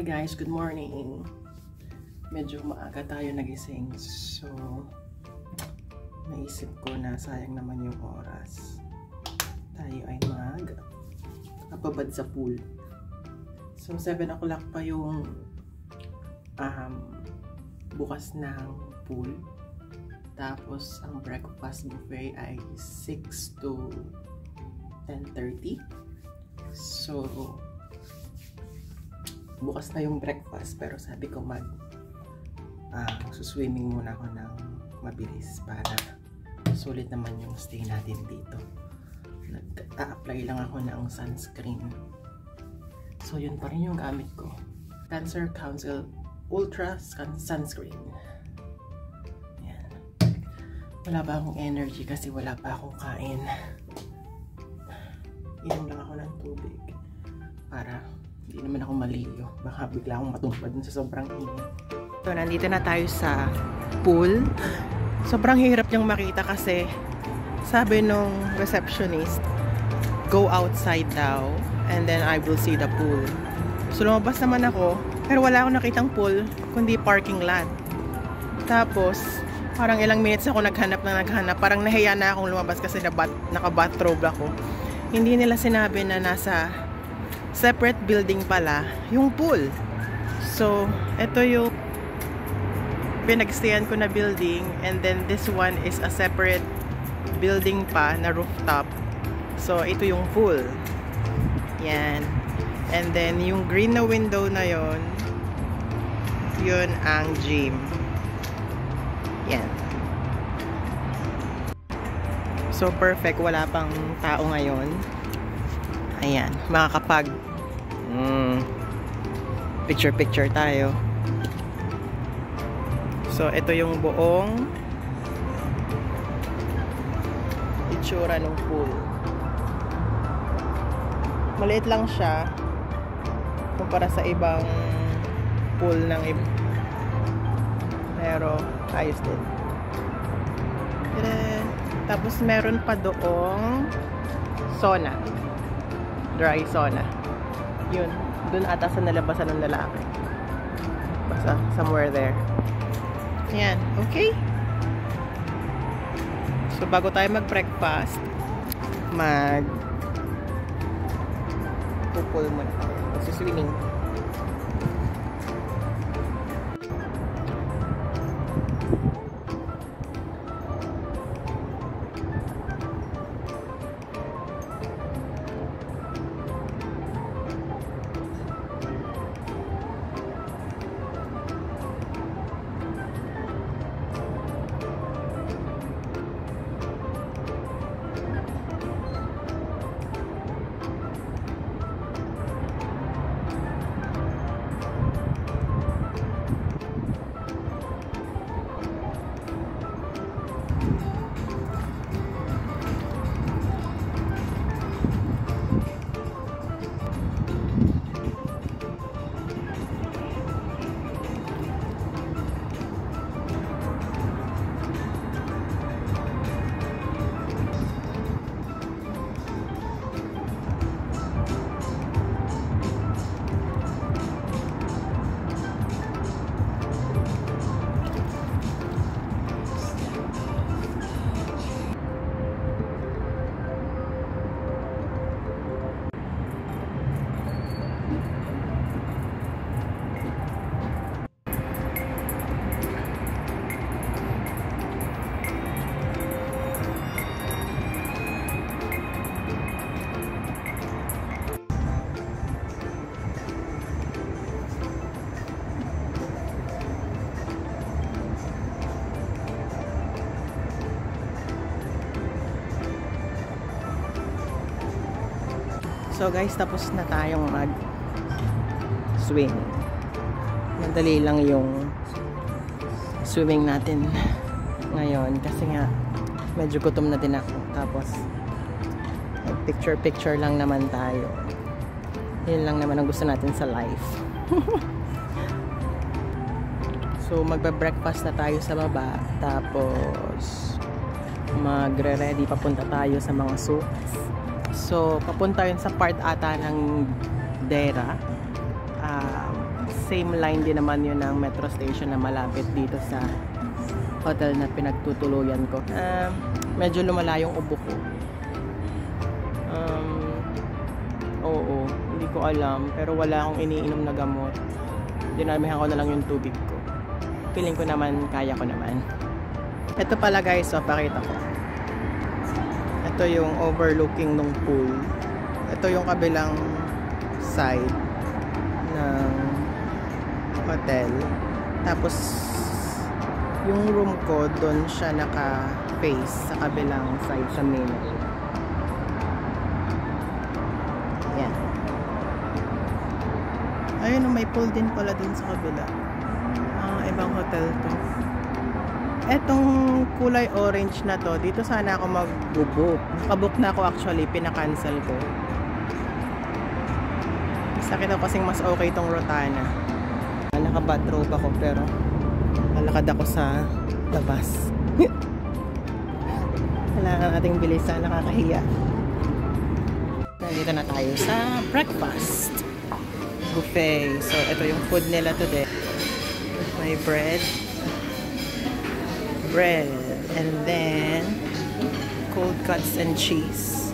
guys, good morning. Medyo maaga tayo nagising. So, naisip ko na sayang naman yung oras. Tayo ay kapabad sa pool. So, 7 o'clock pa yung bukas ng pool. Tapos, ang breakfast buffet ay 6 to 10:30. So, bukas na yung breakfast, pero sabi ko suswimming muna ako ng mabilis para sulit naman yung stay natin dito. Nag-a-apply lang ako ng sunscreen. So yun pa rin yung gamit ko. Cancer Council Ultra Sunscreen. Yan. Wala pa akong energy kasi wala pa akong kain. Inom lang ako ng tubig para hindi naman ako maliyo. Baka bigla akong matumpad dun sa sobrang init. So, nandito na tayo sa pool. Sobrang hirap niyang makita kasi sabi nung receptionist, go outside daw and then I will see the pool. So, lumabas naman ako pero wala akong nakitang pool kundi parking lot. Tapos, parang ilang minutes ako naghanap. Parang nahiya na akong lumabas kasi naka-bathrobe ako. Hindi nila sinabi na nasa separate building pala yung pool. So, ito yung pinagstayan ko na building and then this one is a separate building pa na rooftop. So, ito yung pool. Yan. And then, yung green na window na yon, yun ang gym. Yan. So, perfect. Wala pang tao ngayon. Ayan. Makakapag picture tayo. So, ito yung buong itsura ng pool. Maliit lang siya kumpara sa ibang pool ng iba. Pero, ayos din. Tapos, meron pa doong sauna. Dry sauna. Yun. Doon ata sa nalabasan ng lalaki. Basta, somewhere there. Ayan. Okay. So, bago tayo mag-breakfast, mag-pool muna ako. Mag-swimming. So guys, tapos na tayong mag-swim. Madali lang yung swimming natin ngayon kasi nga medyo gutom na din ako. Tapos picture lang naman tayo. Yun lang naman ang gusto natin sa life. So magbe-breakfast na tayo sa baba. Tapos magre-ready, papunta tayo sa mga souks. So, papunta yun sa part ata ng Dera. same line din naman yun ng metro station na malapit dito sa hotel na pinagtutuluyan ko. Medyo lumala yung ubo ko. Oo, hindi ko alam. Pero wala akong iniinom na gamot. Dinamihan ko na lang yung tubig ko. Feeling ko naman, kaya ko naman. Ito pala guys, so pakita ko. Ito yung overlooking ng pool. Ito yung kabilang side ng hotel. Tapos yung room ko doon siya naka-face sa kabilang side sa main room. Yan. Ayun, may pool din pala dun sa kabila. Ibang hotel to. Etong kulay orange na to, dito sana ako mag-book. Nakabook na ako actually, pinakancel ko. Sakit ako kasing mas okay itong Rotana. Naka-bathrobe ako pero lalakad ako sa labas. Kailangan nating bilisan, nakakahiya. Nandito na tayo sa breakfast buffet. So ito yung food nila today. May bread, and then cold cuts and cheese.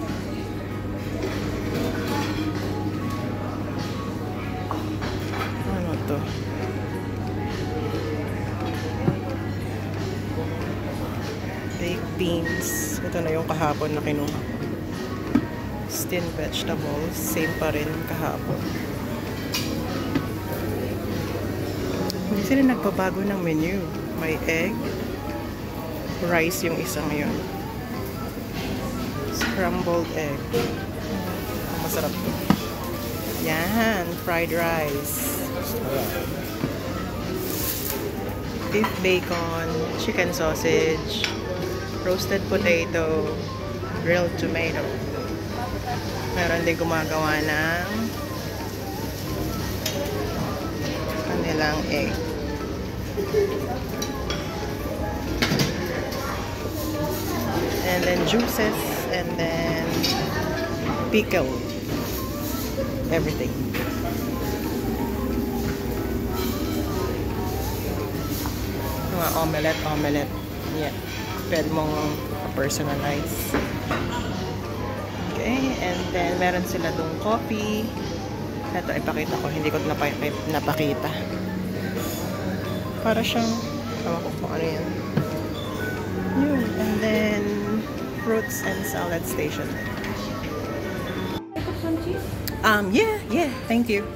Ano to? Baked beans. Ito na yung kahapon na kinuha ko. Steamed vegetables. Same pa rin kahapon. Hindi sila nagbabago ng menu. May egg. Rice yung isang yun. Scrambled egg. Masarap to. Yan. Fried rice. Beef bacon. Chicken sausage. Roasted potato. Grilled tomato. Meron din gumagawa ng kanilang egg. And then juices, and then pickle. Everything. Mga omelette. Yeah. Pwede mong personalize. Okay, and then meron sila dong coffee. Ito, ipakita ko. Hindi ko napakita. Para siyang, ewan ko kung ano yan. Yun. And then, fruits and salad station. Yeah. Thank you.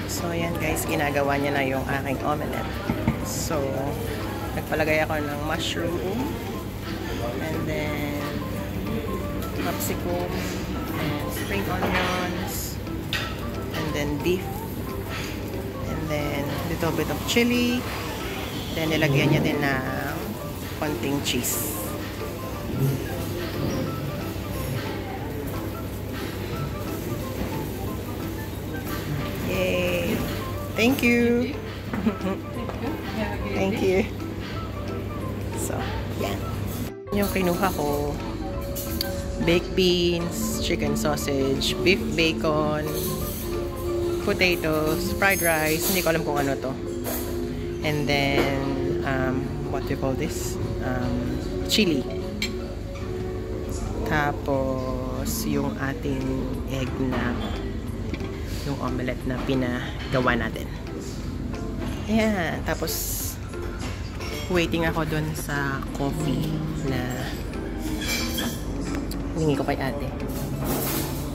So, yan guys. Ginagawa niya na yung aking omelette. So, nagpalagay ako ng mushroom. And then, capsicum. And spring onions. And then, beef. And then, little bit of chili. Then, nilagyan niya din ng konting cheese. Yay! Thank you! Thank you! So, yan. Yung kinuha ko, baked beans, chicken sausage, beef bacon, potatoes, fried rice, hindi ko alam kung ano to. And then, what do you call this? Chili. Tapos, yung ating egg na, yung omelette na pinagawa natin. Ayan. Tapos, waiting ako dun sa coffee na hiningi ko kay ate.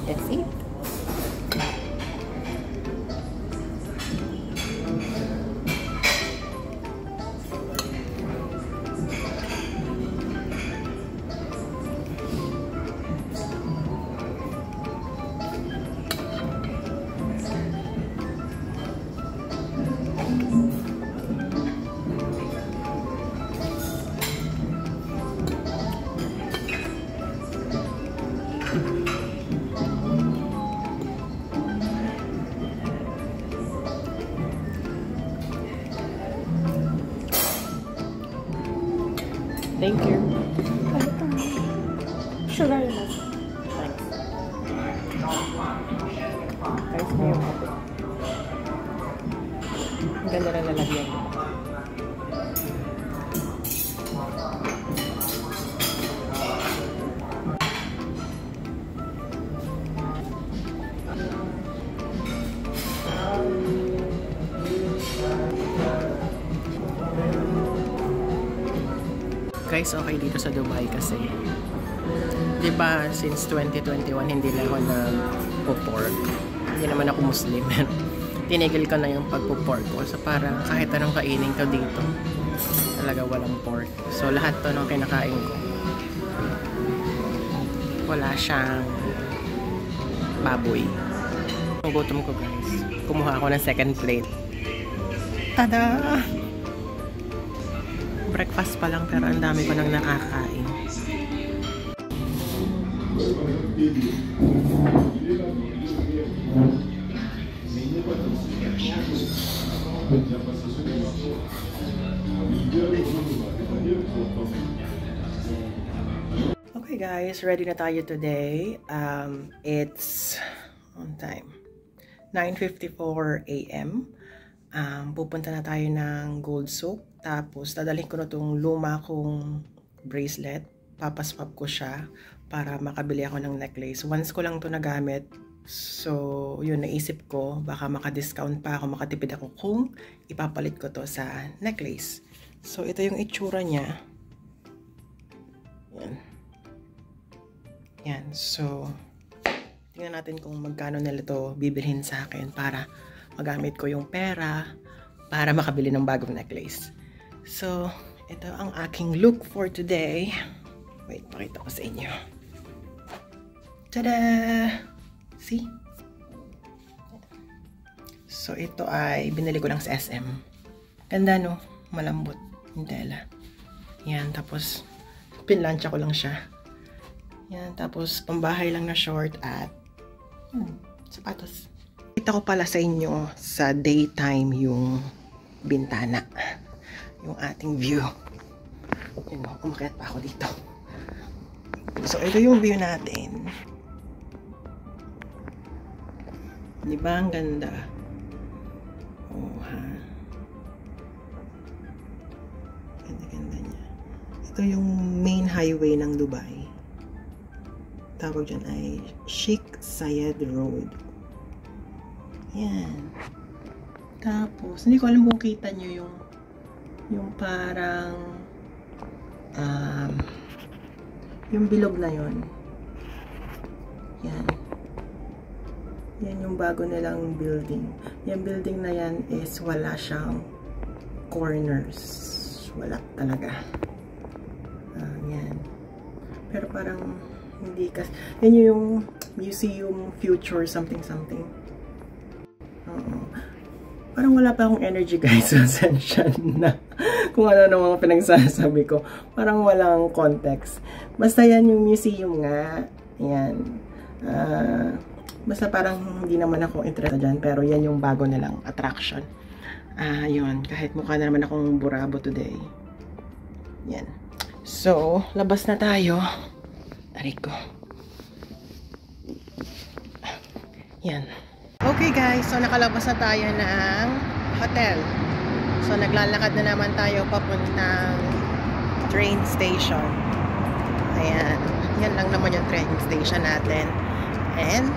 That's it. Thank you. Sugar lang. Thanks. Guys, may yung kape. guys okay dito sa Dubai kasi, diba, since 2021 hindi na ako nagpo-pork. Hindi naman ako Muslim. Tinigil ko na yung pagpo-pork ko. So parang kahit anong kainin ko dito, talaga walang pork. So lahat to nung kinakain ko, wala siyang baboy. Ang gutom ko guys, kumuha ako ng second plate. Tada! Breakfast pa lang pero ang dami ko nang nakakain. Okay guys, ready na tayo today. It's on time 9:54 AM. Pupunta na tayo ng Gold Souk. Tapos dadalhin ko na tong luma kong bracelet. Papaspap ko siya para makabili ako ng necklace. Once ko lang to nagamit. So, yun, naisip ko, baka maka-discount pa ako, makatipid ako kung ipapalit ko to sa necklace. So, ito yung itsura niya. Yan. Yan. So, tingnan natin kung magkano nila to bibilhin sa akin para magamit ko yung pera para makabili ng bagong necklace. So, ito ang aking look for today. Wait, pakita ko sa inyo. Tada! See? So, ito ay binili ko lang sa SM. Ganda, no? Malambot yung tela. Yan, tapos pinlansya ko lang siya. Yan, tapos pambahay lang na short at sapatos. Kita ko pala sa inyo sa daytime yung bintana. Yung ating view. Yun, umakyat pa ako dito. So, ito yung view natin. Diba ang ganda? Oh, ha? Ganda-ganda niya. Ito yung main highway ng Dubai. Tawag dyan ay Sheikh Zayed Road. Yan. Tapos, hindi ko alam kung kita nyo yung parang yung bilog na yon. Yan. Yan yung bago nilang building. Yung building na yan is wala siyang corners. Wala talaga. Yan. Pero parang hindi kasi. Yan yung museum future something. Parang wala pa akong energy guys. Pasensya na. Kung ano mga pinagsasabi ko. Parang walang context. Basta yan yung museum nga. Yan. Basta parang hindi naman ako interested dyan, pero yan yung bago nilang attraction. Yun, kahit mukha na naman akong burabo today. Yan. So, labas na tayo. Aray ko. Yan. Okay guys, so nakalabas na tayo ng hotel. So, naglalakad na naman tayo papuntang train station. Ayan. Yan lang naman yung train station natin. And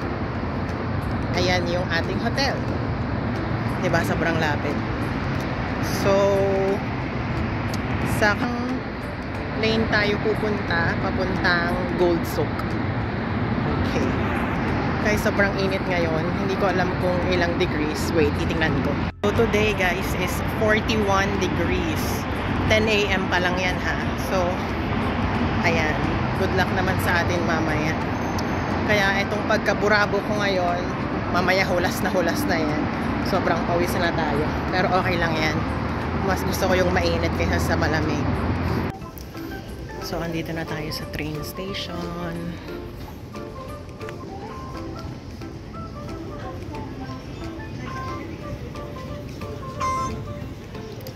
ayan yung ating hotel. Diba? Sobrang lapit. So, sa lane tayo pupunta, papuntang Gold Souk. Okay. Kaya sobrang init ngayon. Hindi ko alam kung ilang degrees. Wait, titingnan ko. So, today guys is 41 degrees. 10 AM pa lang yan ha. So, ayan. Good luck naman sa atin mamaya. Kaya itong pagkaburabo ko ngayon, mamaya hulas na yan. Sobrang pawis na tayo. Pero okay lang yan. Mas gusto ko yung mainit kaysa sa malamig. So, andito na tayo sa train station.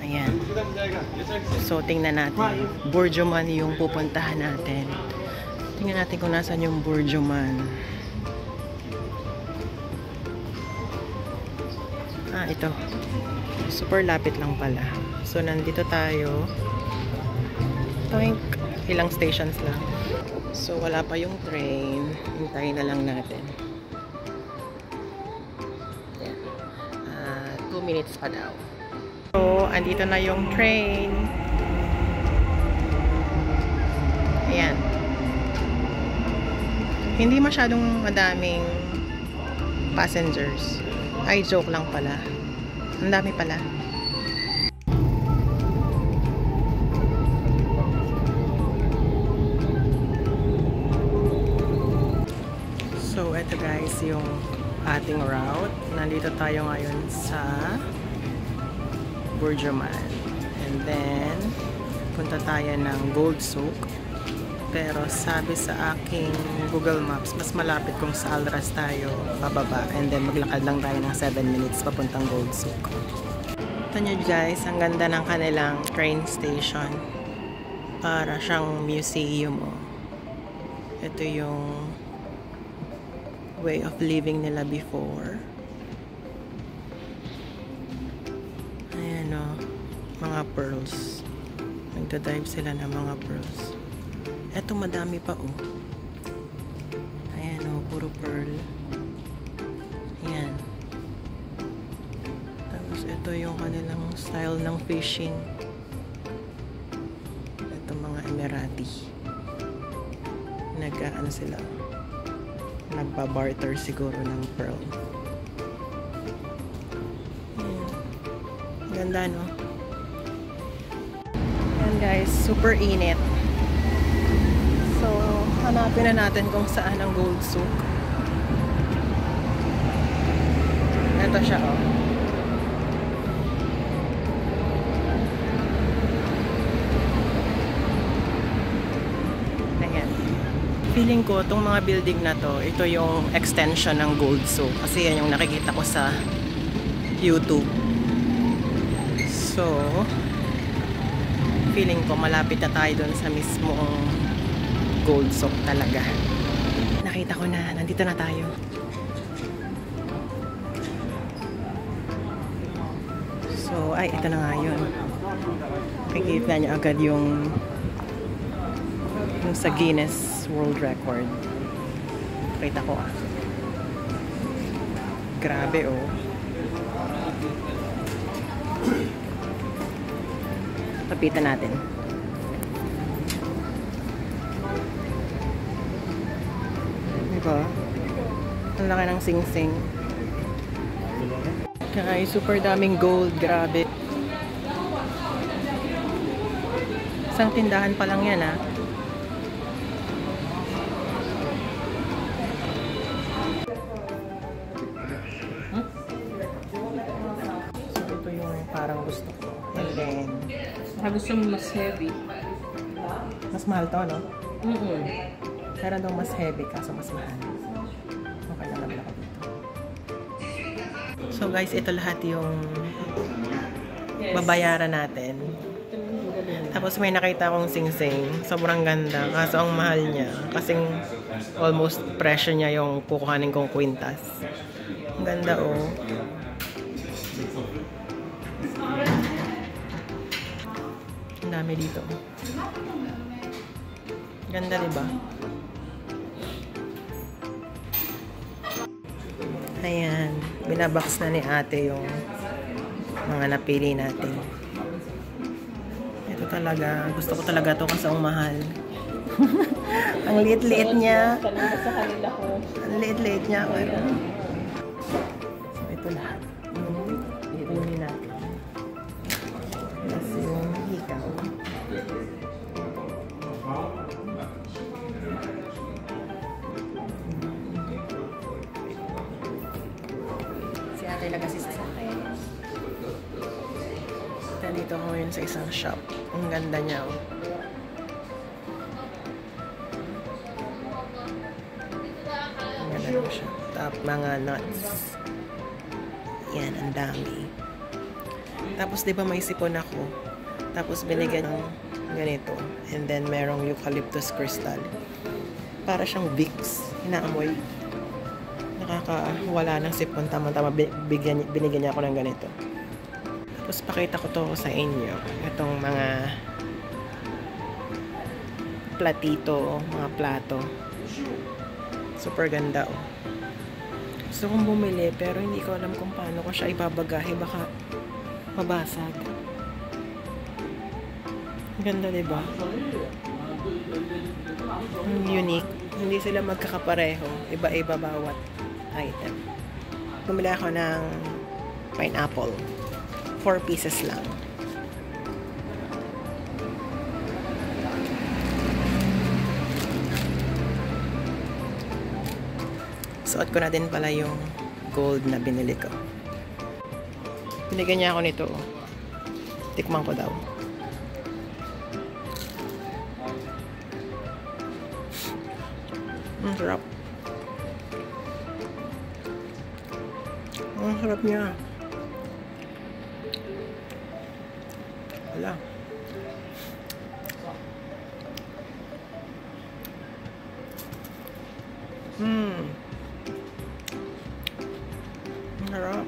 Ayan. So, tingnan natin. Burjuman yung pupuntahan natin. Tingnan natin kung nasan yung Burjuman. Ito. Super lapit lang pala. So, nandito tayo. Toink. Ilang stations lang. So, wala pa yung train. Hintayin na lang natin. 2 minutes pa daw. So, andito na yung train. Hindi masyadong madaming passengers. Ay, joke lang pala. Ang dami pala. So, eto guys yung ating route. Nandito tayo ngayon sa Burjuman. And then, punta tayo ng Gold Souk. Pero sabi sa aking Google Maps, mas malapit kung sa Alras tayo bababa. And then, maglakad lang tayo ng 7 minutes papuntang Gold Souk. Ito nyo guys, ang ganda ng kanilang train station. Para siyang museum. Oh. Ito yung way of living nila before. Ayan o, mga pearls. Nagda-dive sila ng mga pearls. Eto madami pa o. Ayan o, puro pearl. Ayan. Tapos ito yung kanilang style ng fishing. Ito mga Emirati. Nag-ano sila, nagpa-barter siguro ng pearl. Ayan. Ganda, no? Ayan guys, super init. So, hanapin na natin kung saan ang Gold Souk. Ito siya, oh. Feeling ko, itong mga building na to, ito yung extension ng Gold Souk. Kasi yan yung nakikita ko sa YouTube. So, feeling ko, malapit na tayo dun sa mismong Gold Souk talaga. Nakita ko na, nandito na tayo. So, ay, ito na nga yun. Nakikita niyo agad yung sa Guinness World Record. Kita ko ah. Grabe oh. Papitan natin. Diba? Ang laki ng sing-sing. Kaya super daming gold. Grabe. Isang tindahan pa lang yan ah. Parang gusto ko. And then, gusto mo mas heavy. Mas mahal to, no? Meron daw mas heavy kaso mas mahal. Okay lang naman ako dito. So guys, ito lahat yung babayaran natin. Tapos may nakita akong sing-sing. Sobrang ganda. Kaso ang mahal niya. Kasing almost presyo niya yung kukuhanin kong kwintas. Ang ganda, oh. Ang dami dito. Ganda, diba? Ayan. Binabox na ni ate yung mga napili natin. Ito talaga. Gusto ko talaga ito kasi ang mahal. Ang liit-liit niya. Ang liit-liit niya. Pero so, ito lahat. Ipunin natin. Tapos yung hikaw. Si ate nag-assist sa akin. Nandito ako ngayon sa isang shop. Ang ganda niya. Oh. Ang ganda ng shop. Top mga nuts. Yan, ang dami. Tapos, di ba may sipon ako? Tapos, binigyan ng ganito. And then, merong eucalyptus crystal. Para siyang Vicks. Inaamoy. Nakakawala ng sipon. Tama-tama, binigyan niya ako ng ganito. Tapos, pakita ko to sa inyo. Itong mga platito, mga plato. Super ganda, oh. Gusto kong bumili, pero hindi ko alam kung paano ko siya ibabagahe. Baka mabasag. Ganda, diba? Unique. Hindi sila magkakapareho. Iba-iba bawat item. Bumili ako ng pineapple. 4 pieces lang. Suot ko na din pala yung gold na binili ko. Binigyan niya ako nito. Tikman ko daw. Ang sarap. Ang sarap niya. Wala. Ang sarap.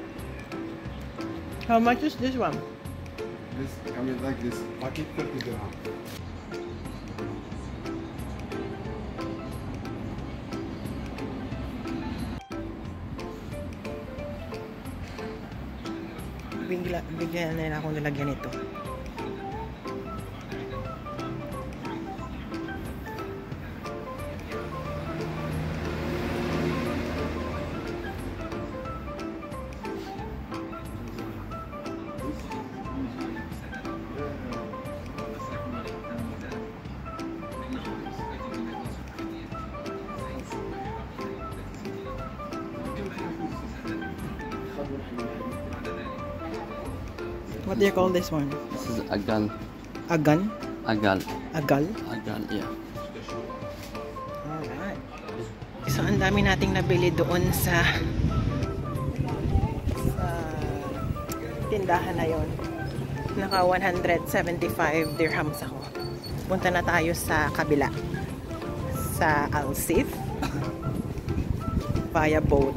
How much is this one? This, I mean, like this packet 50 dirham. Bigyan nila akong nilagyan ito. What do you call this one? This is agal. Agan? Agal. Agal? Agal, yeah. Alright. So, ang dami nating nabili doon sa tindahan na yon. Naka 175 dirhams ako. Punta na tayo sa kabila. Sa Al-Sif. Via boat.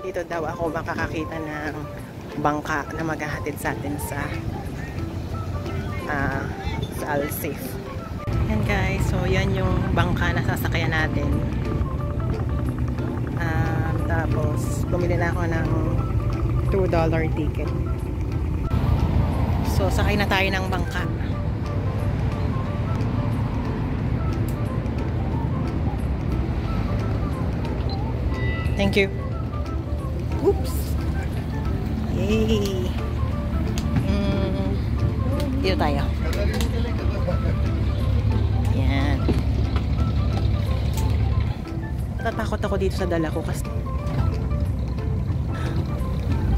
Dito daw ako makakakita ng bangka na maghahatid sa atin sa Al-Sif. Yan guys, so yan yung bangka na sasakyan natin. Tapos bumili na ako ng $2 ticket. So sakay na tayo ng bangka. Thank you. Oops. Yay! Dito tayo. Yan. Natatakot ako dito sa dala ko kasi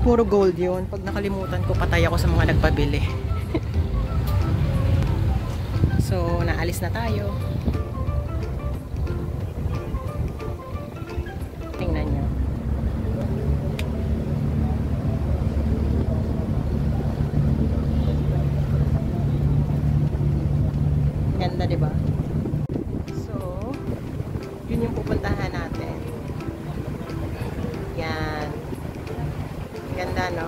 puro gold yun. Pag nakalimutan ko, patay ako sa mga nagpabili. So, naalis na tayo. Tingnan nyo. Ganda, diba? So, yun yung pupuntahan natin. Yan. Ganda, no?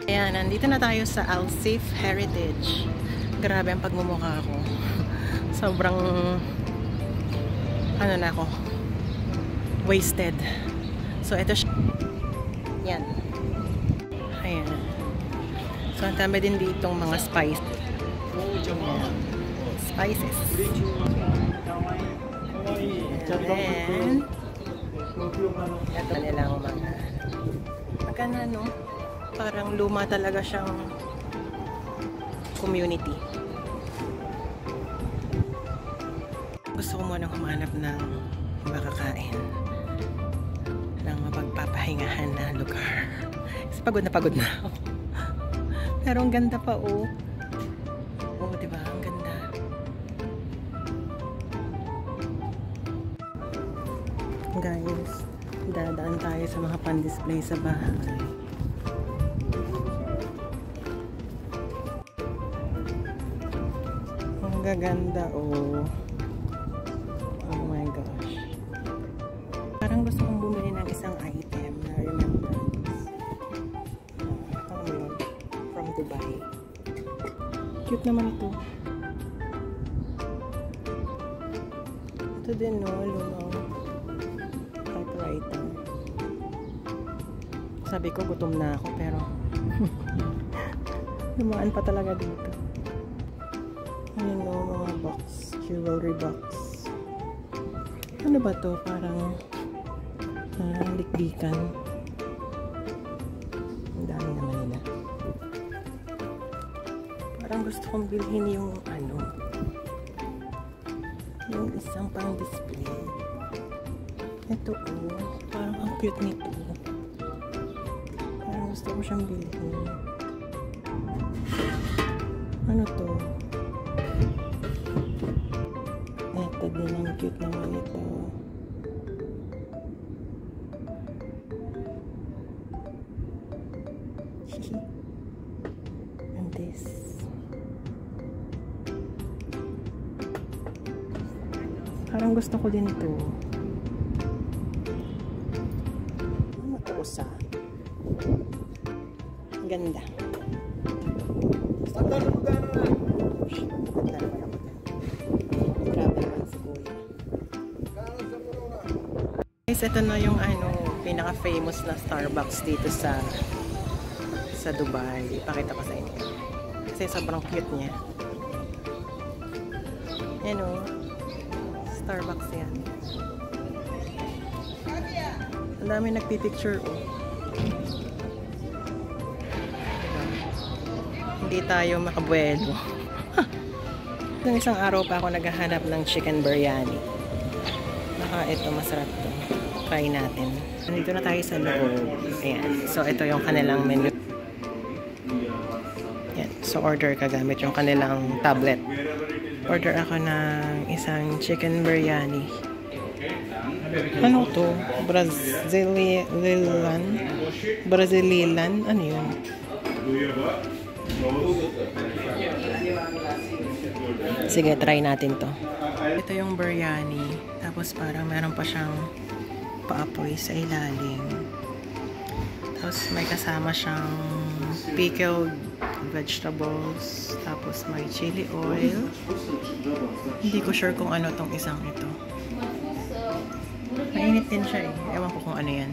Ayan, nandito na tayo sa Al-Sif Heritage. Grabe ang pagmumukha ko. Sobrang ano na ako, wasted. So, ito siya. Yan. Ayan. So, ang dami din ditong mga spice. Spices. And ito nilang mga maganda, no? Parang luma talaga siyang community. Gusto ko munang humanap ng makakain, ng mapagpapahingahan na lugar. Kasi pagod na ako. Pero ang ganda pa, oh. Oh, diba? Ang ganda. Guys, dadaan tayo sa mga pan-display sa bahay. Ang gaganda, oh. Oh my gosh. Parang gusto kong bumili ng isang item na remembrance. From Dubai. Cute naman ito. Ito din, no? Lumang typewriter. Sabi ko, gutom na ako, pero lumaan pa talaga dito. Ayun, no? Mga box. Cute. jewelry box. Ano ba to? Parang likbikan. Ang dami naman nila. Parang gusto kong bilhin yung yung isang pang display. Ito parang ang cute nito. Parang gusto ko siyang bilhin. Ano to? Ito din, ang cute naman ito. And this. Parang gusto ko din ito. Ano ito usa? Ang ganda. Guys, ito na yung pinaka-famous na Starbucks dito sa Dubai. Ipakita ko sa inyo. Kasi sobrang cute niya. Yan Starbucks yan. Ang dami nagpipicture Hindi tayo makabuelo. Nung isang araw pa ako naghahanap ng chicken biryani. Baka ito masarap to. Try natin. Nandito na tayo sa loob. Ayan. So ito yung kanilang menu. Ayan. So order ka gamit yung kanilang tablet. Order ako ng isang chicken biryani. Ano to? Brazilian? Ano yun? Sige, try natin to. Ito yung biryani. Tapos parang meron pa siyang paapoy sa ilalim. Tapos may kasama siyang pickled vegetables. Tapos may chili oil. Hindi ko sure kung ano tong isang ito. Mainit din siya Ewan ko kung ano yan.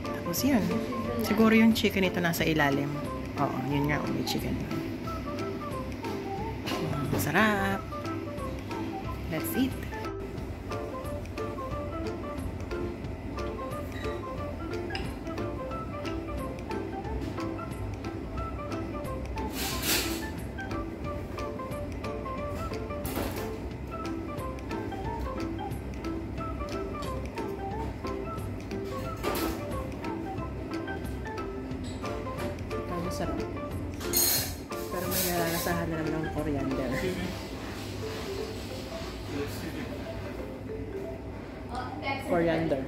Tapos yun. Siguro yung chicken ito nasa ilalim. Oo, yun nga. May chicken. Masarap. Let's eat. Sarap. Pero may nalalasahan na naman ng coriander. Coriander.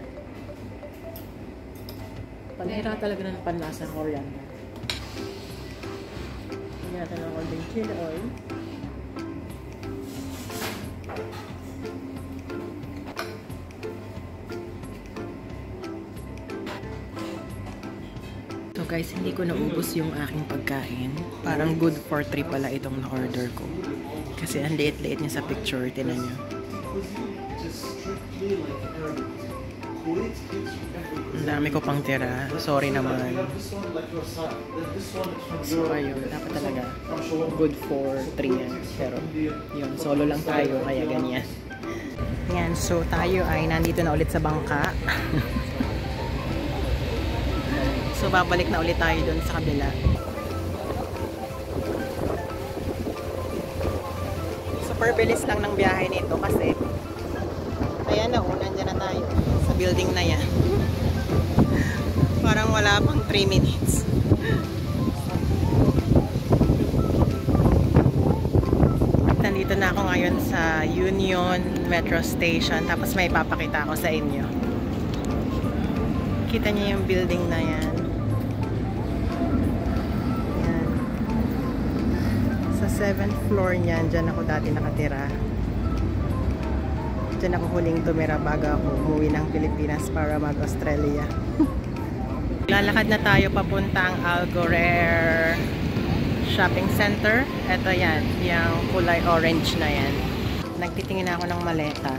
Panira talaga ng panlasa ng coriander. Lagyan natin ng konting chili oil. So guys, hindi ko naubos yung aking pagkain. Parang good for 3 pala itong na-order ko. Kasi ang liit-liit niya sa picture. Tinan nyo. Ang dami ko pang tira. Sorry naman. So ayun, dapat talaga good for 3 yan. Pero yun, solo lang tayo. Kaya ganyan. Yan, so tayo ay nandito na ulit sa bangka. So, babalik na ulit tayo dun sa kabila. Super bilis lang ng biyahe nito kasi ayan na, nandiyan na tayo sa building na yan. Parang wala pang 3 minutes. Nandito na ako ngayon sa Union Metro Station. Tapos may papakita ako sa inyo. Kita niyo yung building na yan. Sa 7th floor niyan, dyan ako dati nakatira. Dyan ako huling tumira bago ako umuwi ng Pilipinas para mag-Australia. Lalakad na tayo papuntang Algorere Shopping Center. Ito yan, yung kulay orange na yan. Nagtitingin ako ng maleta.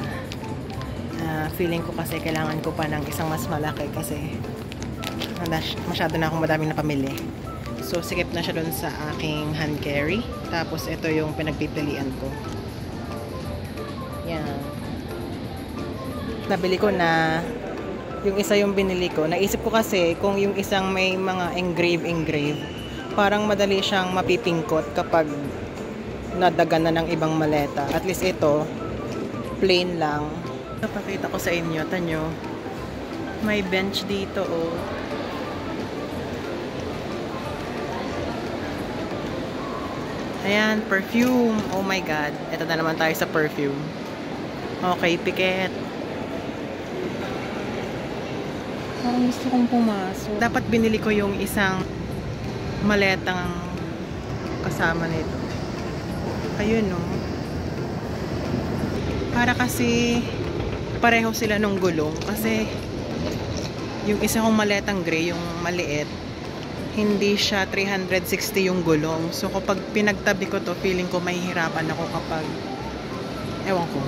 Feeling ko kasi kailangan ko pa ng isang mas malaki kasi masyado na akong madaming napamili. So, sikip na siya dun sa aking hand carry. Tapos, ito yung pinagpipilian ko. Yan. Nabili ko na. Yung isa yung binili ko. Naisip ko kasi kung yung isang may mga engrave, parang madali siyang mapipingkot kapag nadagan na ng ibang maleta. At least ito, plain lang. Napakita ko sa inyo, tanyo. May bench dito, oh. Ayan, perfume. Oh my God. Ito na naman tayo sa perfume. Okay, pikit. Parang gusto kong pumasok. Dapat binili ko yung isang maletang kasama nito. Ayun, no? Para kasi pareho sila nung gulong. Kasi yung isa kong maletang gray, yung maliit, hindi siya 360 yung gulong. So kapag pinagtabi ko to, feeling ko mahihirapan ako kapag ewan ko.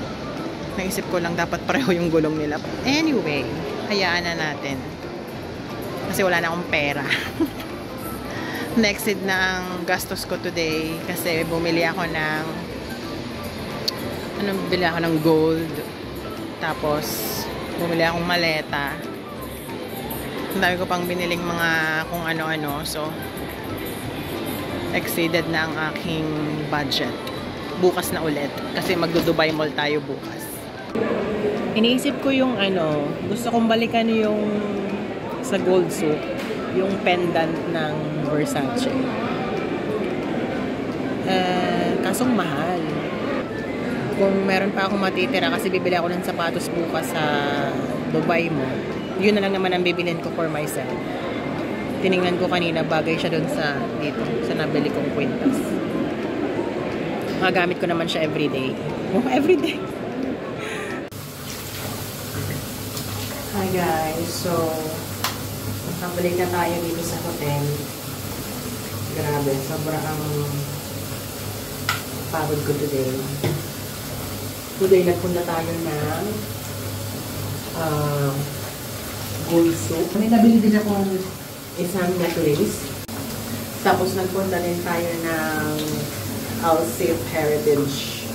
Naisip ko lang dapat pareho yung gulong nila. Anyway, hayaan na natin. Kasi wala na akong pera. Na-exceed na ang gastos ko today. Kasi bumili ako ng bumili ako ng gold. Tapos bumili akong maleta. Ang dami ko pang biniling mga kung ano-ano. So exceeded na ang aking budget. Bukas na ulit. Kasi magdo-Dubai Mall tayo bukas. Iniisip ko yung gusto kong balikan yung sa gold soup, yung pendant ng Versace. Kasong mahal. Kung meron pa akong matitira kasi bibili ako ng sapatos bukas sa Dubai Mall, yun na lang naman ang bibilin ko for myself. Tiningnan ko kanina, bagay siya dun sa dito, sa nabili kong kwintas. Magamit ko naman siya everyday. Oh, everyday! Hi guys, so nakabalik na tayo dito sa hotel. Grabe, sobrang pagod ko today. Today nagpunta tayo ng gold soup. May nabili din akong isang necklace. Tapos nagpunta din tayo ng Alsip Heritage.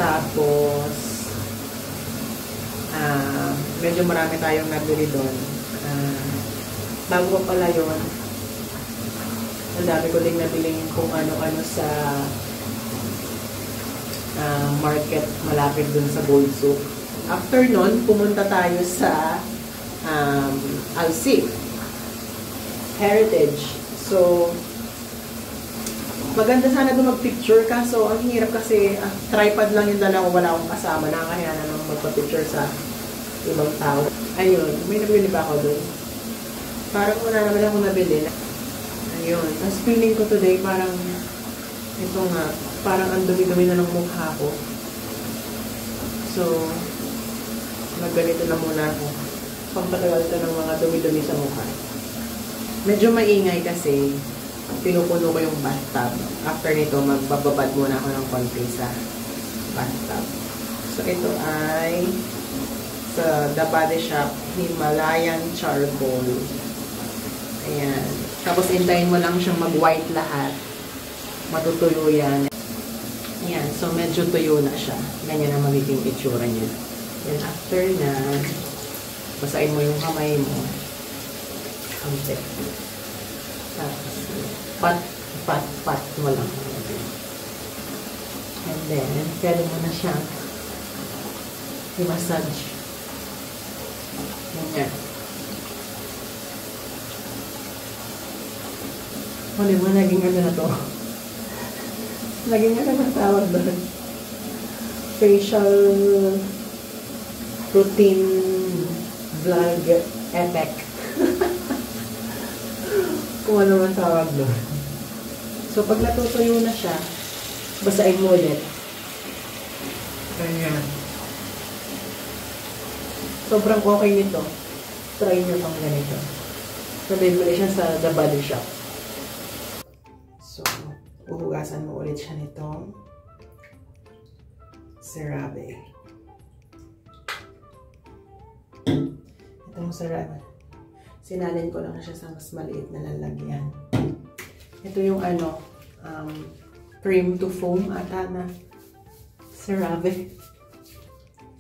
Tapos medyo marami tayong nabili doon. Bago pa pala yun, ang dami ko din nabiling kung ano-ano sa market malapit dun sa gold soup. After nun, pumunta tayo sa Alsip Heritage. So maganda sana doon mag-picture, kaso ang hirap kasi tripod lang yung dala ko, wala akong kasama. Nakakahiya na nang magpa-picture sa ibang tao. Ayun, may nabili ba ako doon? Parang wala naman akong nabili. Ayun, tapos feeling ko today parang ito nga, parang ang dumi-dumi na ng mukha ko. So magganito na muna ako. Pampatagal ito ng mga dumi-dumi sa mukha. Medyo maingay kasi pinupuno ko yung bathtub. After nito, magbababad muna ako ng konti sa bathtub. So, ito ay sa The Body Shop Himalayan Charcoal. Ayan. Tapos, intayin mo lang siyang mag-white lahat. Matutuyo yan. Ayan. So, medyo tuyo na siya. Ganyan ang magiging itsura niya. Then, after na, basahin mo yung kamay mo. Kamte. Tapos, pat mo lang. And then, pwede mo na siyang i-massage. Ganyan. O, diba, naging ano na to? Naging ano na tawag doon? Facial routine vlog effect. Kung ano man tawag doon. So, pag natutuyo na siya, basahin mo ulit. Ganyan. Sobrang okay nito. Try nyo pang ganito. Nabili mo siya sa The Body Shop. So, uhugasan mo ulit siya nitong CeraVe. Itong CeraVe. Sinalin ko lang siya sa mas maliit na lalagyan. Ito yung cream to foam ata na CeraVe.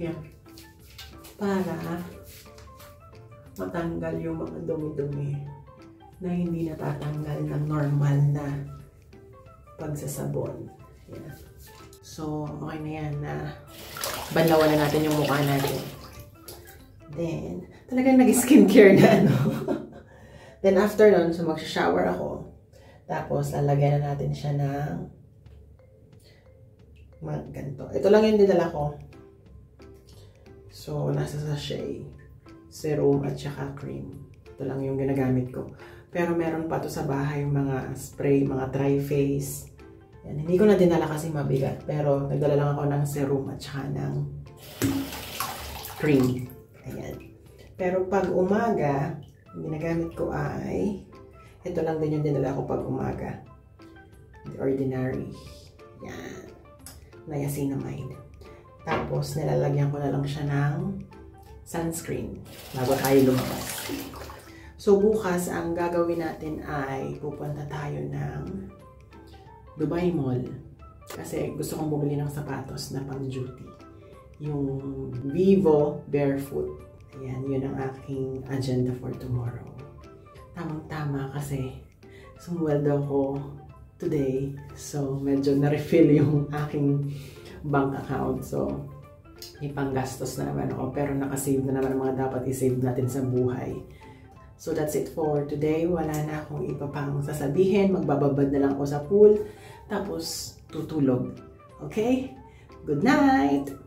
Yan. Para matanggal yung mga dumi-dumi na hindi natatanggal ng normal na pagsasabon. Yan. So, okay na yan na banlawan na natin yung mukha natin. Then, talagang nag-skincare na ano. Then, after nun, so mag-shower ako. Tapos, lalagyan na natin siya ng ganito. Ito lang yung dinala ko. So, nasa sachet. Serum at saka cream. Ito lang yung ginagamit ko. Pero meron pa to sa bahay, mga spray, mga tri-face. Yan. Hindi ko na dinala kasi mabigat. Pero, nagdala lang ako ng serum at saka ng cream. Ayan. Pero pag umaga, yung ginagamit ko ay ito lang din yung dinala ko pag umaga. The Ordinary. Yan. Niacinamide. Tapos, nilalagyan ko na lang siya ng sunscreen bago tayo lumabas. So, bukas, ang gagawin natin ay pupunta tayo ng Dubai Mall. Kasi gusto kong bumili ng sapatos na pang-duty. Yung Vivo Barefoot. Ayan, yun ang aking agenda for tomorrow. Tamang-tama kasi sumweldo ko today. So, medyo na-refill yung aking bank account. So, ipanggastos na naman ako. Pero nakasave na naman ang mga dapat isave natin sa buhay. So, that's it for today. Wala na akong iba pang sasabihin. Magbababad na lang ako sa pool. Tapos, tutulog. Okay? Good night!